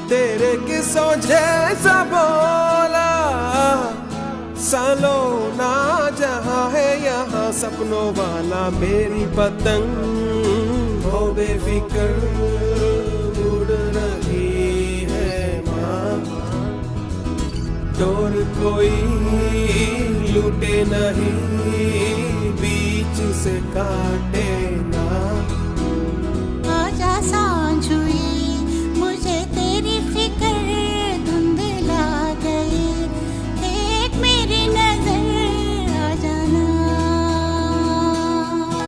तेरे किस्सों जैसा बोला, सालों ना जहां है यहाँ सपनों वाला मेरी पतंग हो बेफिक्र उड़ रही है माँ। डोर कोई लूटे नहीं, बीच से काटे ना।